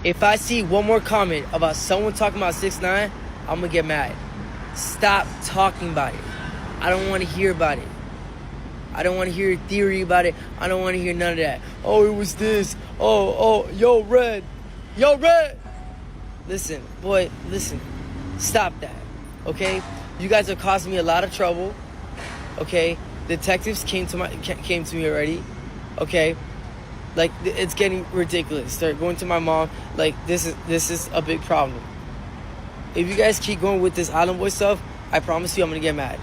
If I see one more comment about someone talking about 6ix9ine, I'm gonna get mad. Stop talking about it. I don't want to hear about it. I don't want to hear a theory about it. I don't want to hear none of that. Oh, it was this. Oh, yo, Red. Yo, Red. Listen, boy, listen. Stop that, okay? You guys are causing me a lot of trouble, okay? Detectives came to me already, okay? Like, it's getting ridiculous. They're going to my mom. Like, this is a big problem. If you guys keep going with this Island Boy stuff, I promise you I'm gonna get mad.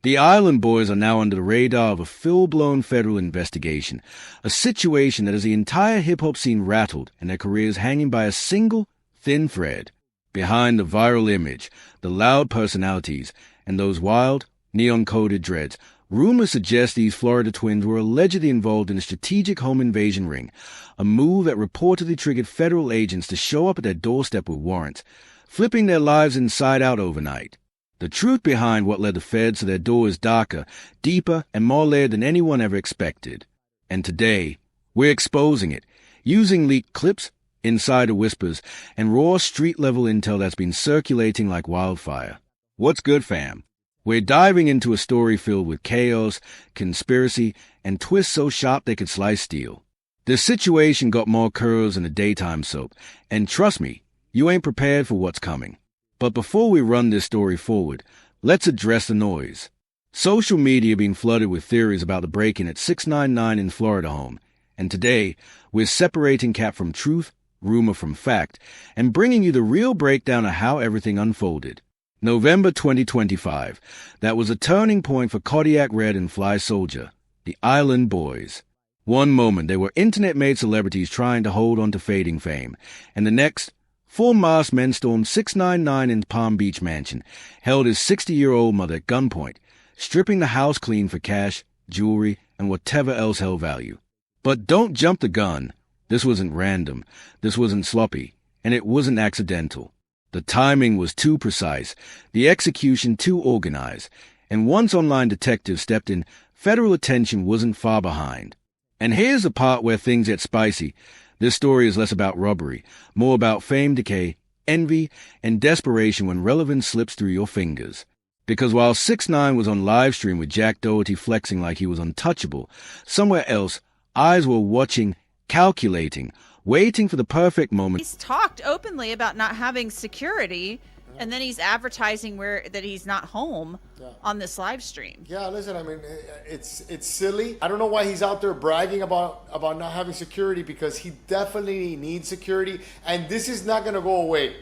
The Island Boys are now under the radar of a full-blown federal investigation, a situation that has the entire hip-hop scene rattled and their careers hanging by a single, thin thread. Behind the viral image, the loud personalities, and those wild, neon-coded dreads, rumors suggest these Florida twins were allegedly involved in a strategic home invasion ring, a move that reportedly triggered federal agents to show up at their doorstep with warrants, flipping their lives inside out overnight. The truth behind what led the feds to their door is darker, deeper, and more layered than anyone ever expected. And today, we're exposing it, using leaked clips, insider whispers, and raw street-level intel that's been circulating like wildfire. What's good, fam? We're diving into a story filled with chaos, conspiracy, and twists so sharp they could slice steel. This situation got more curls than a daytime soap, and trust me, you ain't prepared for what's coming. But before we run this story forward, let's address the noise. Social media being flooded with theories about the break-in at 6ix9ine in Florida home, and today we're separating cap from truth, rumor from fact, and bringing you the real breakdown of how everything unfolded. November 2025, that was a turning point for Kodiak Red and Fly Soldier, the Island Boys. One moment they were internet-made celebrities trying to hold on to fading fame, and the next, 4 masked men stormed 6ix9ine in Palm Beach mansion, held his 60-year-old mother at gunpoint, stripping the house clean for cash, jewelry, and whatever else held value. But don't jump the gun. This wasn't random, this wasn't sloppy, and it wasn't accidental. The timing was too precise, the execution too organized, and once online detectives stepped in, federal attention wasn't far behind. And here's the part where things get spicy. This story is less about robbery, more about fame decay, envy, and desperation when relevance slips through your fingers. Because while 6ix9ine was on live stream with Jack Doherty flexing like he was untouchable, somewhere else, eyes were watching, calculating, waiting for the perfect moment. He's talked openly about not having security, and then he's advertising that he's not home on this live stream. Yeah, listen, I mean, it's silly. I don't know why he's out there bragging about not having security, because he definitely needs security, and this is not going to go away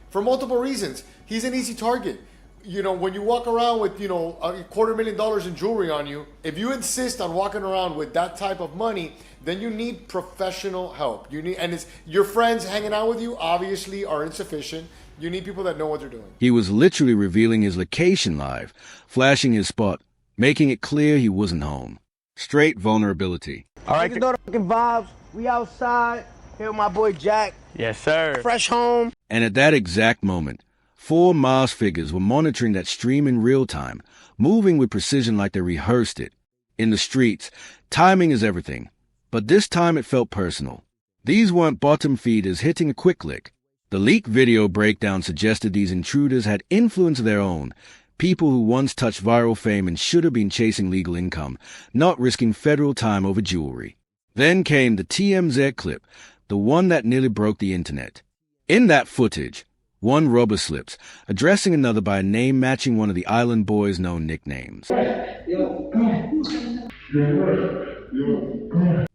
for multiple reasons. He's an easy target. You know, when you walk around with, you know, $250,000 in jewelry on you, if you insist on walking around with that type of money, then you need professional help. And it's your friends hanging out with you obviously are insufficient. You need people that know what they're doing. He was literally revealing his location live, flashing his spot, making it clear he wasn't home. Straight vulnerability. All right, you know the fucking vibes. We outside here with my boy Jack. Yes, sir. Fresh home. And at that exact moment, 4 masked figures were monitoring that stream in real time, moving with precision like they rehearsed it. In the streets, timing is everything. But this time it felt personal. These weren't bottom feeders hitting a quick lick. The leaked video breakdown suggested these intruders had influence of their own, people who once touched viral fame and should have been chasing legal income, not risking federal time over jewelry. Then came the TMZ clip, the one that nearly broke the internet. In that footage, one robber slips, addressing another by a name matching one of the Island Boys' known nicknames.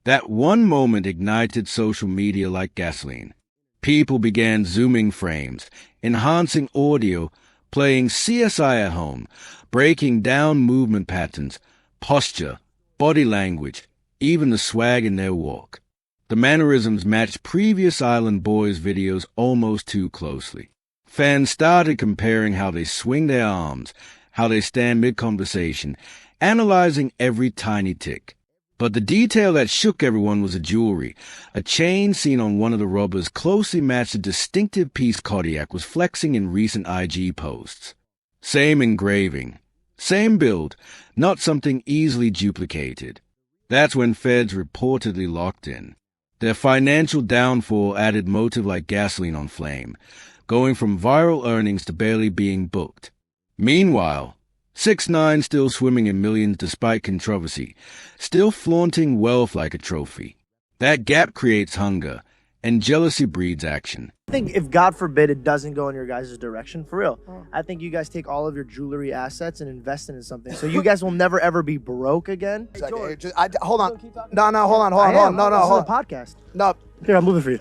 That one moment ignited social media like gasoline. People began zooming frames, enhancing audio, playing CSI at home, breaking down movement patterns, posture, body language, even the swag in their walk. The mannerisms matched previous Island Boys videos almost too closely. Fans started comparing how they swing their arms, how they stand mid-conversation, analyzing every tiny tick. But the detail that shook everyone was the jewelry. A chain seen on one of the robbers closely matched the distinctive piece Kodiak was flexing in recent IG posts. Same engraving, same build, not something easily duplicated. That's when feds reportedly locked in. Their financial downfall added motive like gasoline on flame, going from viral earnings to barely being booked. Meanwhile, 6ix9ine still swimming in millions despite controversy, still flaunting wealth like a trophy. That gap creates hunger, and jealousy breeds action. I think if God forbid it doesn't go in your guys' direction, for real, I think you guys take all of your jewelry assets and invest it in something. So you guys will never ever be broke again. Hey, George, hold on. No, hold on. No, This is a podcast. No. Here, I'm moving for you.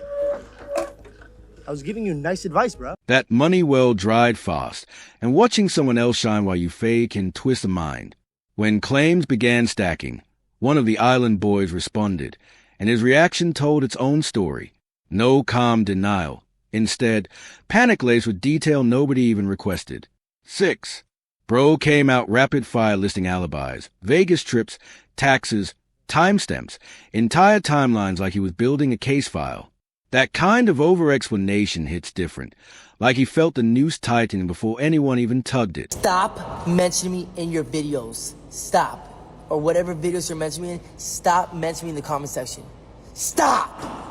I was giving you nice advice, bro. That money well dried fast, and watching someone else shine while you fade can twist the mind. When claims began stacking, one of the island boys responded, and his reaction told its own story. No calm denial. Instead, panic-laced with detail nobody even requested. 6. Bro came out rapid-fire listing alibis, Vegas trips, taxes, timestamps, entire timelines like he was building a case file. That kind of over-explanation hits different, like he felt the noose tightening before anyone even tugged it. Stop mentioning me in your videos. Stop. Or whatever videos you're mentioning me in, stop mentioning me in the comment section. Stop!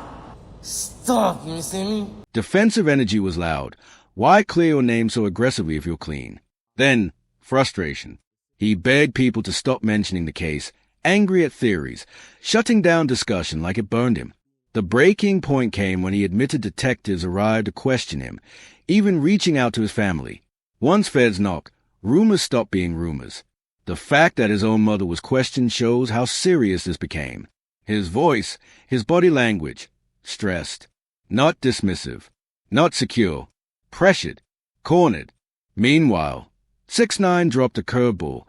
Stop, you understand me? Defensive energy was loud. Why clear your name so aggressively if you're clean? Then, frustration. He begged people to stop mentioning the case, angry at theories, shutting down discussion like it burned him. The breaking point came when he admitted detectives arrived to question him, even reaching out to his family. Once feds knock, rumors stopped being rumors. The fact that his own mother was questioned shows how serious this became. His voice, his body language, stressed, not dismissive, not secure, pressured, cornered. Meanwhile, 6ix9ine dropped a curveball,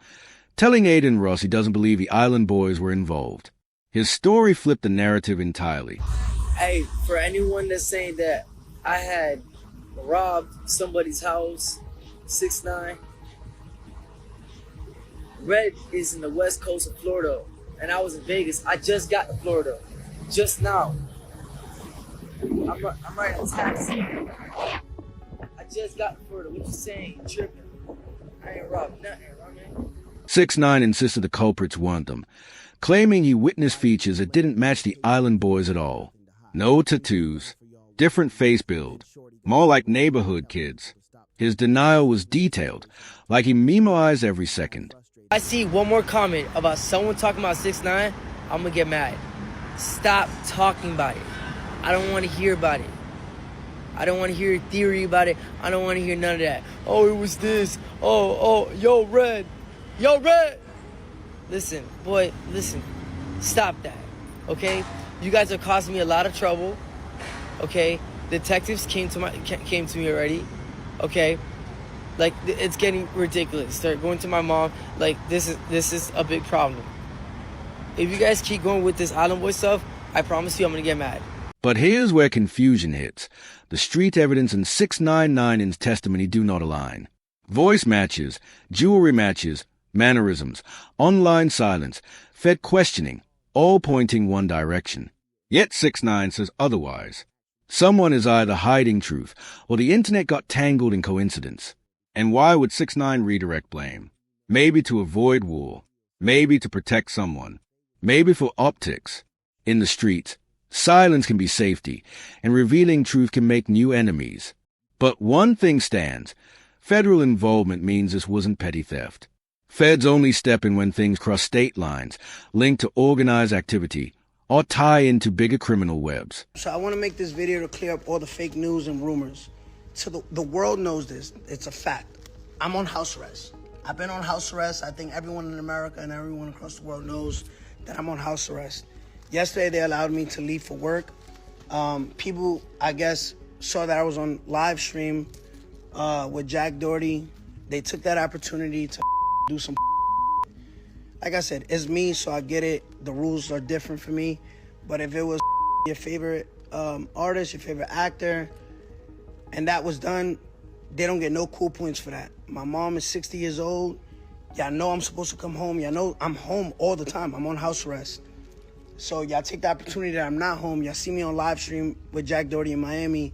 telling Aiden Ross he doesn't believe the Island Boys were involved. His story flipped the narrative entirely. Hey, for anyone that's saying that I had robbed somebody's house, 6ix9ine, Red is in the west coast of Florida, and I was in Vegas. I just got to Florida, just now. I'm riding a taxi. I just got to Florida. What you saying? You tripping? I ain't robbed nothing, man. 6ix9ine insisted the culprits weren't them, claiming he witnessed features that didn't match the Island Boys at all. No tattoos, different face build, more like neighborhood kids. His denial was detailed, like he memoized every second. I see one more comment about someone talking about 6ix9ine, I'm gonna get mad. Stop talking about it. I don't want to hear about it. I don't want to hear a theory about it. I don't want to hear none of that. Oh, it was this. Oh, yo, Red. Yo, Red. Listen, boy, listen. Stop that, okay? You guys are causing me a lot of trouble, okay? Detectives came to me already, okay? Like, it's getting ridiculous. They're going to my mom. Like, this is a big problem. If you guys keep going with this Island Boy stuff, I promise you I'm going to get mad. But here's where confusion hits. The street evidence and 6ix9ine's testimony do not align. Voice matches, jewelry matches, mannerisms, online silence, fed questioning, all pointing one direction. Yet 6ix9ine says otherwise. Someone is either hiding truth, or the internet got tangled in coincidence. And why would 6ix9ine redirect blame? Maybe to avoid war. Maybe to protect someone. Maybe for optics. In the streets, silence can be safety, and revealing truth can make new enemies. But one thing stands. Federal involvement means this wasn't petty theft. Feds only step in when things cross state lines, link to organized activity, or tie into bigger criminal webs. So I want to make this video to clear up all the fake news and rumors. So the world knows this. It's a fact. I'm on house arrest. I've been on house arrest. I think everyone in America and everyone across the world knows that I'm on house arrest. Yesterday, they allowed me to leave for work. People, I guess, saw that I was on live stream with Jack Doherty. They took that opportunity to do some. Like I said, it's me, so I get it. The rules are different for me. But if it was your favorite artist, your favorite actor, and that was done, they don't get no cool points for that. My mom is 60 years old. Y'all know I'm supposed to come home. Y'all know I'm home all the time. I'm on house arrest. So y'all take the opportunity that I'm not home. Y'all see me on live stream with Jack Doherty in Miami,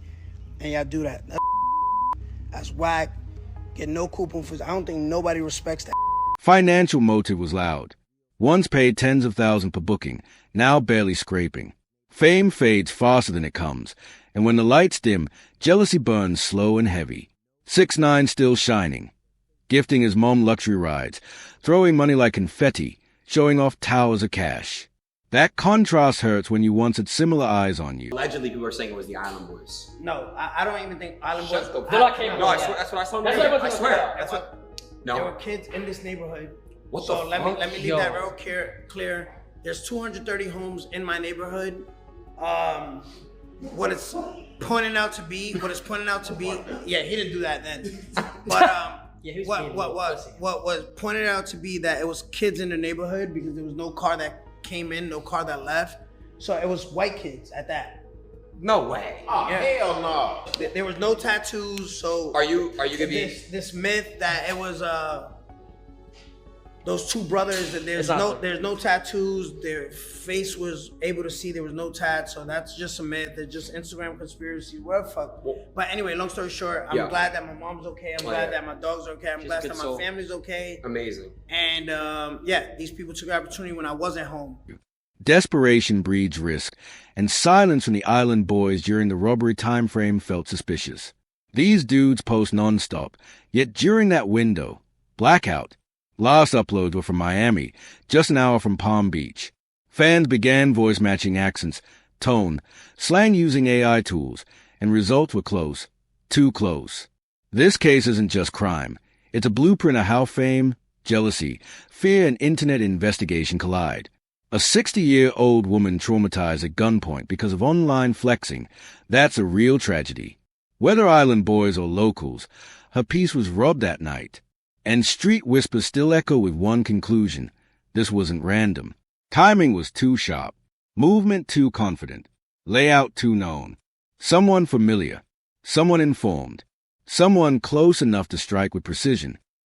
and y'all do that. That's whack. Get no cool points for that. I don't think nobody respects that. Financial motive was loud. Once paid tens of thousands per booking, now barely scraping. Fame fades faster than it comes, and when the lights dim, jealousy burns slow and heavy. 6ix9ine still shining, gifting his mom luxury rides, throwing money like confetti, showing off towers of cash. That contrast hurts when you once had similar eyes on you. Allegedly, people are saying it was the Island Boys. No, I don't even think Island Boys. No, I swear, that's what I saw. I swear. That's what. No. There were kids in this neighborhood. What so the let fuck? me leave that real clear. There's 230 homes in my neighborhood. What it's pointing out to be, yeah, he didn't do that then. But what was pointed out to be that it was kids in the neighborhood because there was no car that came in, no car that left. So it was white kids at that. No way. Oh, yeah. Hell no. There was no tattoos, so Are you gonna be this myth that it was those two brothers that there's no tattoos, their face was able to see, there was no tats, so that's just a myth. It's just Instagram conspiracy, whatever fuck. But anyway, long story short, I'm glad that my mom's okay. I'm glad that my dog's okay. I'm glad that my family's okay. Amazing. And these people took the opportunity when I wasn't home. Desperation breeds risk, and silence from the Island Boys during the robbery time frame felt suspicious. These dudes post nonstop, yet during that window, blackout, last uploads were from Miami, just an hour from Palm Beach. Fans began voice-matching accents, tone, slang using AI tools, and results were close. Too close. This case isn't just crime. It's a blueprint of how fame, jealousy, fear, and internet investigation collide. A 60-year-old woman traumatized at gunpoint because of online flexing. That's a real tragedy. Whether Island Boys or locals, her peace was robbed that night. And street whispers still echo with one conclusion. This wasn't random. Timing was too sharp. Movement too confident. Layout too known. Someone familiar. Someone informed. Someone close enough to strike with precision.